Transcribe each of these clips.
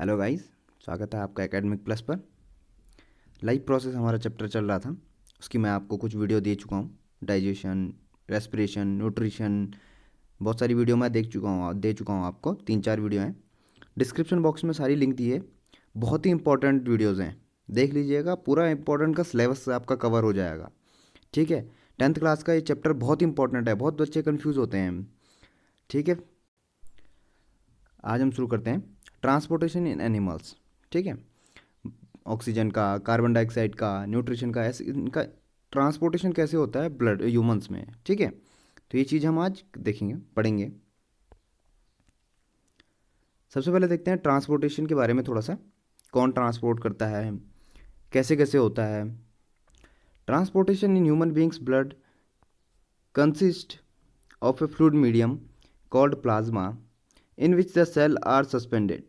Hello guys, स्वागत है आपका एकेडमिक प्लस पर। लाइफ प्रोसेस हमारा चैप्टर चल रहा था, उसकी मैं आपको कुछ वीडियो दे चुका हूँ। डाइजेशन, रेस्पिरेशन, न्यूट्रिशन, बहुत सारी वीडियो मैं दे चुका हूँ आपको। 3-4 वीडियो हैं, डिस्क्रिप्शन बॉक्स में सारी लिंक दी है। बहुत ही इंपॉर्टेंट वीडियोज़ हैं, देख लीजिएगा। पूरा इंपॉर्टेंट का सिलेबस आपका कवर हो जाएगा, ठीक है। 10th क्लास का ये चैप्टर बहुत इंपॉर्टेंट है, बहुत बच्चे कन्फ्यूज़ होते हैं, ठीक है। आज हम शुरू करते हैं ट्रांसपोर्टेशन इन एनिमल्स, ठीक है। ऑक्सीजन का, कार्बन डाइऑक्साइड का, न्यूट्रिशन का, ऐसे इनका ट्रांसपोर्टेशन कैसे होता है ब्लड ह्यूमंस में, ठीक है। तो ये चीज़ हम आज देखेंगे, पढ़ेंगे। सबसे पहले देखते हैं ट्रांसपोर्टेशन के बारे में थोड़ा सा। कौन ट्रांसपोर्ट करता है, कैसे कैसे होता है। Transportation in human beings blood consist of a fluid medium called plasma in which the cell are suspended.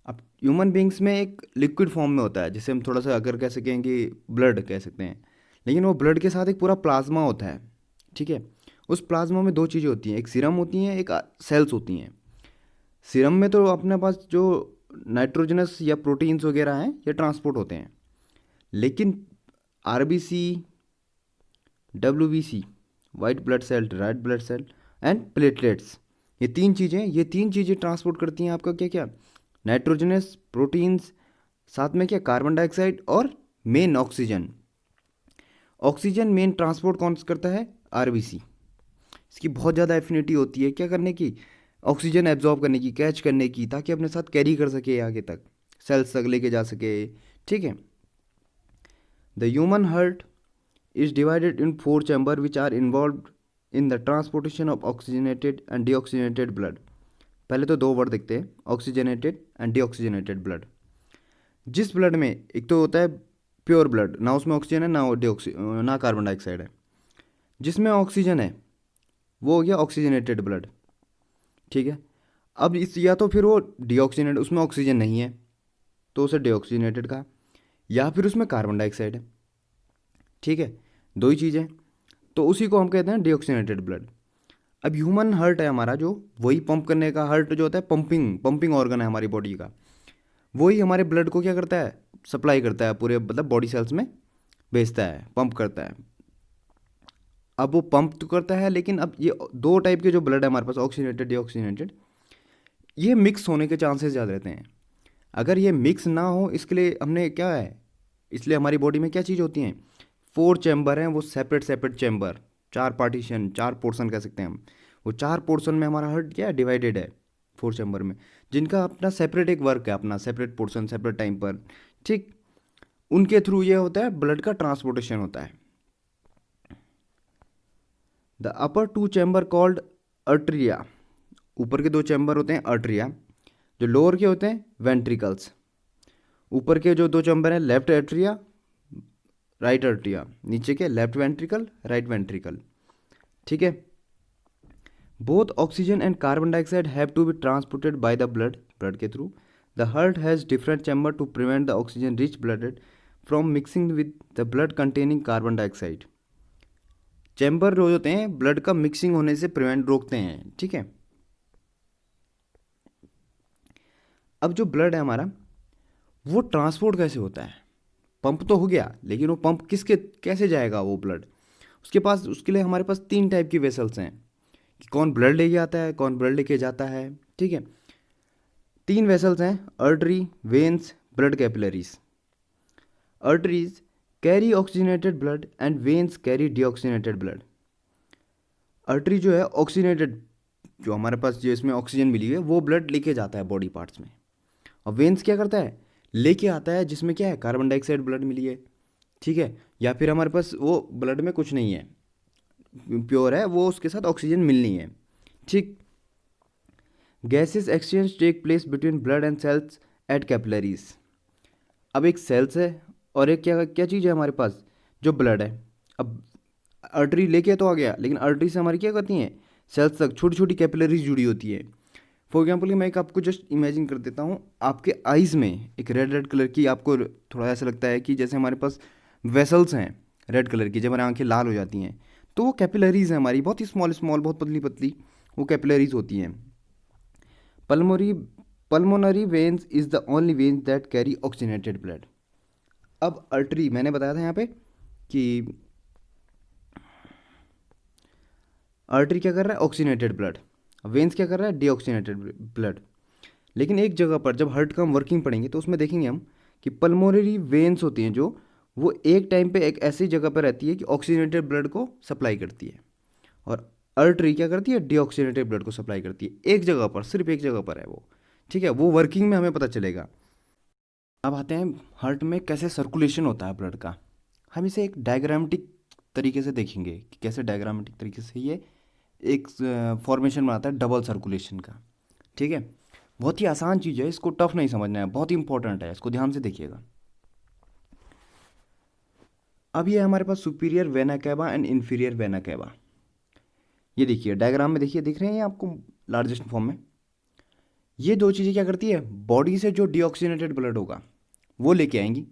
अब ह्यूमन बींग्स में एक लिक्विड फॉर्म में होता है, जिसे हम थोड़ा सा अगर कह सकें कि ब्लड कह सकते हैं, लेकिन वो ब्लड के साथ एक पूरा प्लाज्मा होता है, ठीक है। उस प्लाज्मा में दो चीज़ें होती हैं, एक सीरम होती हैं, एक सेल्स होती हैं। सीरम में तो अपने पास जो नाइट्रोजनस या प्रोटीन्स वगैरह हैं ये ट्रांसपोर्ट होते हैं, लेकिन RBC, WBC, white blood cell, red blood cell and platelets, ये तीन चीज़ें ट्रांसपोर्ट करती हैं आपका क्या क्या, नाइट्रोजनस, प्रोटीन्स, साथ में क्या, कार्बन डाइऑक्साइड और main oxygen. Oxygen main transport कौन करता है, आरबीसी। इसकी बहुत ज़्यादा एफिनिटी होती है क्या करने की, ऑक्सीजन एब्जॉर्ब करने की, कैच करने की, ताकि अपने साथ कैरी कर सके आगे तक, सेल्स तक लेके जा सके, ठीक है। The human heart is divided in 4 chambers which are involved in the transportation of oxygenated and deoxygenated blood। पहले तो दो वर्ड देखते हैं, ऑक्सीजनेटेड एंड डीऑक्सीजनेटेड ब्लड। जिस ब्लड में एक तो होता है प्योर ब्लड, ना उसमें ऑक्सीजन है ना कार्बन डाइऑक्साइड है, जिसमें ऑक्सीजन है वो हो गया ऑक्सीजनेटेड ब्लड, ठीक है। अब इस या तो फिर वो डीऑक्सीजनेटेड, उसमें ऑक्सीजन नहीं है तो उसे डीऑक्सीजनेटेड कहा, या फिर उसमें कार्बन डाइऑक्साइड है, ठीक है। दो ही चीज़ें, तो उसी को हम कहते हैं डीऑक्सीनेटेड ब्लड। अब ह्यूमन हार्ट है हमारा, जो वही पंप करने का, हार्ट जो होता है पंपिंग ऑर्गन है हमारी बॉडी का, वही हमारे ब्लड को क्या करता है, सप्लाई करता है, पूरे मतलब बॉडी सेल्स में भेजता है, पंप करता है। अब वो पंप तो करता है, लेकिन अब ये दो टाइप के जो ब्लड है हमारे पास, ऑक्सीजनेटेड डीऑक्सीजनेटेड, ये मिक्स होने के चांसेस ज़्यादा रहते हैं। अगर ये मिक्स ना हो, इसके लिए हमने क्या है, इसलिए हमारी बॉडी में क्या चीज़ होती हैं, 4 चैम्बर हैं, वो separate separate chamber, 4 partition, 4 portion कह सकते हैं हम। वो 4 पोर्शन में हमारा हार्ट क्या है, डिवाइडेड है 4 चैम्बर में, जिनका अपना सेपरेट एक वर्क है, अपना सेपरेट पोर्शन, सेपरेट टाइम पर, ठीक। उनके थ्रू ये होता है ब्लड का ट्रांसपोर्टेशन होता है। द अपर 2 चैम्बर कॉल्ड अर्ट्रिया, ऊपर के 2 चैम्बर होते हैं अर्ट्रिया, जो लोअर के होते हैं वेंट्रिकल्स। ऊपर के जो 2 चैम्बर हैं, लेफ्ट एट्रिया, राइट अर्टिया, नीचे के लेफ्ट वेंट्रिकल, राइट वेंट्रिकल, ठीक है। Both oxygen and carbon dioxide have to be transported by the blood के through. The heart has different chamber to prevent the oxygen rich blooded from mixing with the blood containing carbon dioxide. Chamber जो होते हैं blood का mixing होने से prevent, रोकते हैं, ठीक है। अब जो ब्लड है हमारा, वो ट्रांसपोर्ट कैसे होता है, पंप तो हो गया, लेकिन वो पंप किसके कैसे जाएगा वो ब्लड, उसके पास, उसके लिए हमारे पास 3 टाइप की वेसल्स हैं कि कौन ब्लड लेके आता है, कौन ब्लड लेके जाता है, ठीक है। 3 वेसल्स हैं, artery, veins, blood capillaries. Arteries carry oxygenated blood and veins carry deoxygenated blood. Artery जो है ऑक्सीजनेटेड, जो हमारे पास जो इसमें ऑक्सीजन मिली है वो ब्लड लेके जाता है बॉडी पार्ट्स में, और वेन्स क्या करता है, लेके आता है जिसमें क्या है, कार्बन डाइऑक्साइड ब्लड मिली है, ठीक है। या फिर हमारे पास वो ब्लड में कुछ नहीं है, प्योर है वो, उसके साथ ऑक्सीजन मिलनी है, ठीक। Gases exchange take place between blood and cells at capillaries. अब एक सेल्स है और एक क्या क्या चीज़ है हमारे पास, जो ब्लड है। अब अर्टरी लेके तो आ गया, लेकिन अर्टरी से हमारी क्या करती हैं, सेल्स तक छोटी छोटी कैपिलरीज जुड़ी होती है। फॉर एग्जाम्पल मैं एक आपको जस्ट इमेजिन कर देता हूँ, आपके आइज़ में एक रेड रेड कलर की, आपको थोड़ा ऐसा लगता है कि जैसे हमारे पास वेसल्स हैं रेड कलर की, जब हमारी आंखें लाल हो जाती हैं तो वो कैपिलरीज हैं हमारी, बहुत ही स्मॉल स्मॉल, बहुत पतली पतली वो कैपिलरीज होती हैं। Pulmonary pulmonary veins is the only veins that carry oxygenated blood. अब अर्टरी मैंने बताया था यहाँ पे कि आर्टरी क्या कर रहा है, ऑक्सीजनेटेड ब्लड, वेन्स क्या कर रहा है, डीऑक्सीजनेटेड ब्लड। लेकिन एक जगह पर जब हार्ट का हम वर्किंग पढ़ेंगे तो उसमें देखेंगे हम कि पल्मोनरी वेन्स होती हैं जो, वो एक टाइम पे एक ऐसी जगह पर रहती है कि ऑक्सीजनेटेड ब्लड को सप्लाई करती है, और आर्टरी क्या करती है, डीऑक्सीजनेटेड ब्लड को सप्लाई करती है। एक जगह पर, सिर्फ एक जगह पर है वो, ठीक है, वो वर्किंग में हमें पता चलेगा। अब आते हैं हार्ट में कैसे सर्कुलेशन होता है ब्लड का। हम इसे एक डायग्रामेटिक तरीके से देखेंगे कि कैसे डायग्रामेटिक तरीके से ये एक फॉर्मेशन बनाता है डबल सर्कुलेशन का, ठीक है। बहुत ही आसान चीज़ है, इसको टफ नहीं समझना है, बहुत ही इंपॉर्टेंट है, इसको ध्यान से देखिएगा। अब ये हमारे पास superior vena cava and inferior vena cava. ये देखिए डायग्राम में, देखिए दिख रहे हैं ये आपको लार्जेस्ट फॉर्म में। ये दो चीज़ें क्या करती है, बॉडी से जो डीऑक्सीजनेटेड ब्लड होगा वो लेके आएंगी,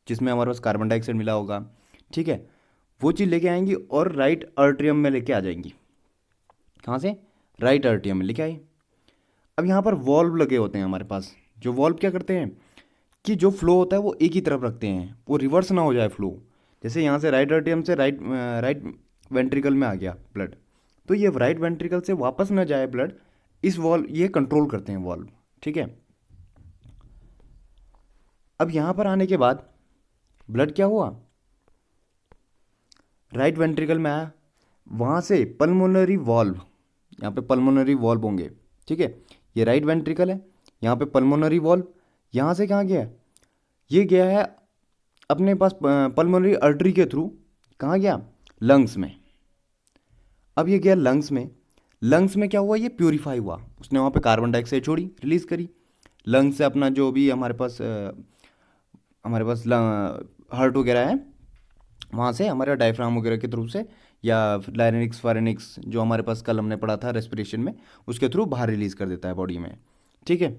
जिसमें हमारे पास कार्बन डाइऑक्साइड मिला होगा, ठीक है, वो चीज़ लेके आएंगी और राइट आर्ट्रियम में लेके आ जाएंगी। कहाँ से, राइट आर्ट्रियम में लेके आई। अब यहाँ पर वॉल्व लगे होते हैं हमारे पास, जो वॉल्व क्या करते हैं कि जो फ्लो होता है वो एक ही तरफ रखते हैं, वो रिवर्स ना हो जाए फ्लो। जैसे यहाँ से राइट आर्टियम से राइट वेंट्रिकल में आ गया ब्लड, तो ये राइट वेंट्रिकल से वापस ना जाए ब्लड, इस वॉल्व, ये कंट्रोल करते हैं वॉल्व, ठीक है। अब यहाँ पर आने के बाद ब्लड क्या हुआ, राइट वेंट्रिकल में आया, वहाँ से पल्मोनरी वॉल्व, यहाँ पे पल्मोनरी वॉल्व होंगे, ठीक है, ये राइट वेंट्रिकल है, यहाँ पे पल्मोनरी वॉल्व, यहाँ से कहाँ गया, ये गया है अपने पास पल्मोनरी आर्टरी के थ्रू, कहाँ गया, लंग्स में। अब ये गया लंग्स में, लंग्स में क्या हुआ, ये प्यूरीफाई हुआ, उसने वहाँ पे कार्बन डाइऑक्साइड छोड़ी, रिलीज़ करी लंग्स से, अपना जो भी हमारे पास हार्ट वगैरह है, वहाँ से हमारे डायफ्राम वगैरह के थ्रू से, या लाइनेक्स फारेनिक्स जो हमारे पास कल हमने पढ़ा था रेस्पिरेशन में, उसके थ्रू बाहर रिलीज़ कर देता है बॉडी में, ठीक है।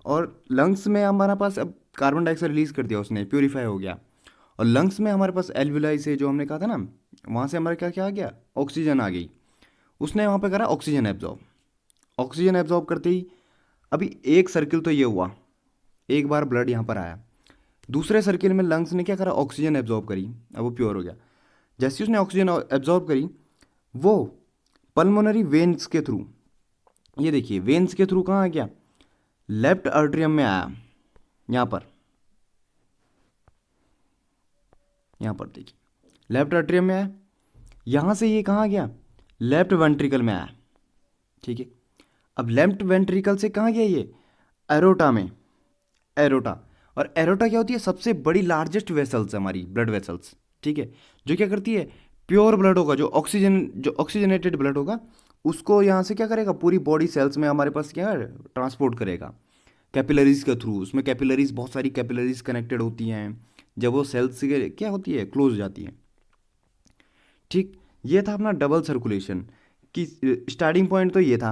और लंग्स में हमारा पास अब कार्बन डाइऑक्साइड रिलीज़ कर दिया उसने, प्योरीफाई हो गया, और लंग्स में हमारे पास एल्विलाई से जो हमने कहा था ना, वहाँ से हमारा क्या क्या आ गया, ऑक्सीजन आ गई, उसने वहाँ पे करा ऑक्सीजन एब्जॉर्ब। ऑक्सीजन एब्जॉर्ब करते ही अभी एक सर्किल तो ये हुआ, एक बार ब्लड यहाँ पर आया, दूसरे सर्किल में लंग्स ने क्या करा, ऑक्सीजन एब्जॉर्ब करी, अब वो प्योर हो गया। जैसे उसने ऑक्सीजन एब्जॉर्ब करी, वो पल्मोनरी वेन्स के थ्रू, ये देखिए वेन्स के थ्रू कहाँ आ गया, लेफ्ट आर्ट्रियम में आया, यहाँ पर, यहाँ पर देखिए लेफ्ट आर्ट्रियम में आया, यहाँ से ये कहाँ गया, लेफ्ट वेंट्रिकल में आया, ठीक है। अब लेफ्ट वेंट्रिकल से कहाँ गया ये, एरोटा में, एरोटा। और एरोटा क्या होती है, सबसे बड़ी लार्जेस्ट वेसल्स है हमारी, ब्लड वेसल्स, ठीक है, जो क्या करती है, प्योर ब्लड होगा, जो ऑक्सीजनेटेड ब्लड होगा उसको यहाँ से क्या करेगा, पूरी बॉडी सेल्स में हमारे पास क्या ट्रांसपोर्ट करेगा, कैपिलरीज के थ्रू। उसमें कैपिलरीज, बहुत सारी कैपिलरीज कनेक्टेड होती हैं, जब वो सेल्स से क्या होती है, क्लोज हो जाती है, ठीक। ये था अपना डबल सर्कुलेशन कि स्टार्टिंग पॉइंट तो ये था,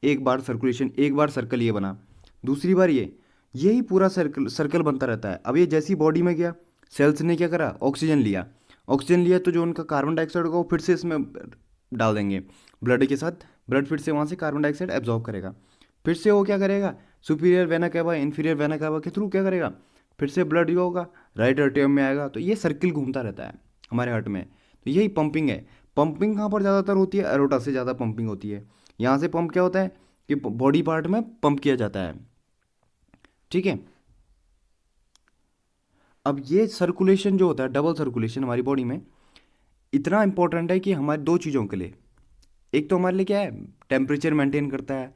एक बार सर्कुलेशन, एक बार सर्कल ये बना, दूसरी बार ये, यही पूरा सर्कल सर्कल बनता रहता है। अब ये जैसी बॉडी में गया, सेल्स ने क्या करा, ऑक्सीजन लिया, ऑक्सीजन लिया तो जो उनका कार्बन डाइऑक्साइड होगा वो फिर से इसमें डाल देंगे ब्लड के साथ, ब्लड फिर से वहाँ से कार्बन डाइऑक्साइड एब्जॉर्ब करेगा, फिर से वो क्या करेगा, superior vena cava inferior vena cava के थ्रू क्या करेगा, फिर से ब्लड जो होगा राइट आर्टरियम में आएगा। तो ये सर्किल घूमता रहता है हमारे हार्ट में, तो यही पंपिंग है। पंपिंग कहाँ पर ज़्यादातर होती है, एरोटा से ज़्यादा पंपिंग होती है। यहाँ से पंप क्या होता है कि बॉडी पार्ट में पंप किया जाता है, ठीक है। अब ये सर्कुलेशन जो होता है, डबल सर्कुलेशन हमारी बॉडी में इतना इंपॉर्टेंट है कि हमारी दो चीज़ों के लिए, एक तो हमारे लिए क्या है, टेम्परेचर मेंटेन करता है,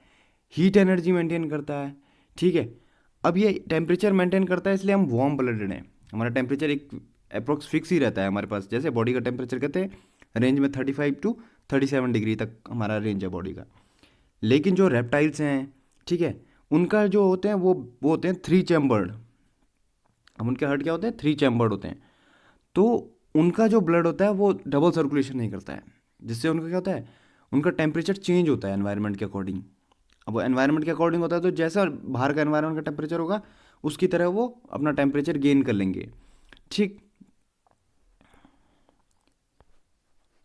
हीट एनर्जी मेंटेन करता है, ठीक है। अब ये टेम्परेचर मेंटेन करता है इसलिए हम वार्म ब्लडेड हैं, हमारा टेम्परेचर एक अप्रोक्स फिक्स ही रहता है हमारे पास, जैसे बॉडी का टेम्परेचर कहते हैं रेंज में 35 to 37 डिग्री तक हमारा रेंज है बॉडी का। लेकिन जो रेप्टाइल्स हैं, ठीक है, उनका जो होते हैं वो होते हैं 3 चैम्बर्ड। अब उनके हार्ट क्या होते हैं, 3 चैम्बर्ड होते हैं, तो उनका जो ब्लड होता है वो डबल सर्कुलेशन नहीं करता है, जिससे उनका क्या होता है, उनका टेम्परेचर चेंज होता है एनवायरनमेंट के अकॉर्डिंग। अब वो एनवायरनमेंट के अकॉर्डिंग होता है तो जैसा बाहर का एनवायरनमेंट का टेम्परेचर होगा उसकी तरह वो अपना टेम्परेचर गेन कर लेंगे, ठीक।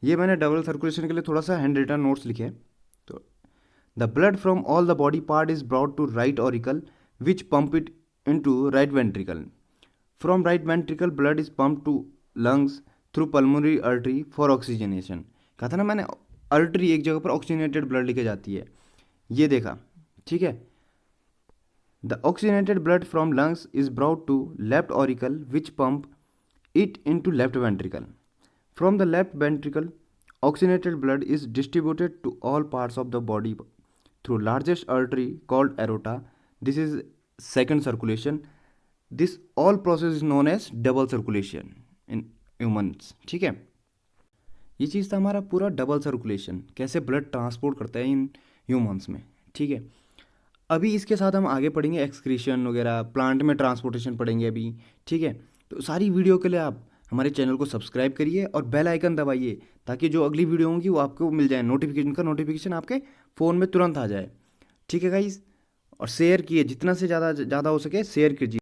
ये मैंने डबल सर्कुलेशन के लिए थोड़ा सा हैंड रिटन नोट्स लिखे हैं। तो the blood from all the body part is brought to right auricle which pump it into right ventricle. From right ventricle blood is pump to lungs through pulmonary artery for oxygenation. कहा था ना मैंने, artery एक जगह पर oxygenated blood लेके जाती है, ये देखा, ठीक है. The oxygenated blood from lungs is brought to left auricle which pump it into left ventricle. From the left ventricle, oxygenated blood is distributed to all parts of the body through largest artery called aorta. This is second circulation. This all process is known as double circulation in humans. ठीक है, ये चीज़ था हमारा पूरा double circulation, कैसे blood transport करता है in humans में. ठीक है, अभी इसके साथ हम आगे पढ़ेंगे एक्सक्रीशन वगैरह, प्लांट में ट्रांसपोर्टेशन पढ़ेंगे अभी. ठीक है, तो सारी वीडियो के लिए आप हमारे चैनल को सब्सक्राइब करिए और बेल आइकन दबाइए ताकि जो अगली वीडियो होंगी वो आपको मिल जाए, नोटिफिकेशन आपके फ़ोन में तुरंत आ जाए. ठीक है गाइस, और शेयर किए, जितना से ज़्यादा हो सके शेयर कीजिए.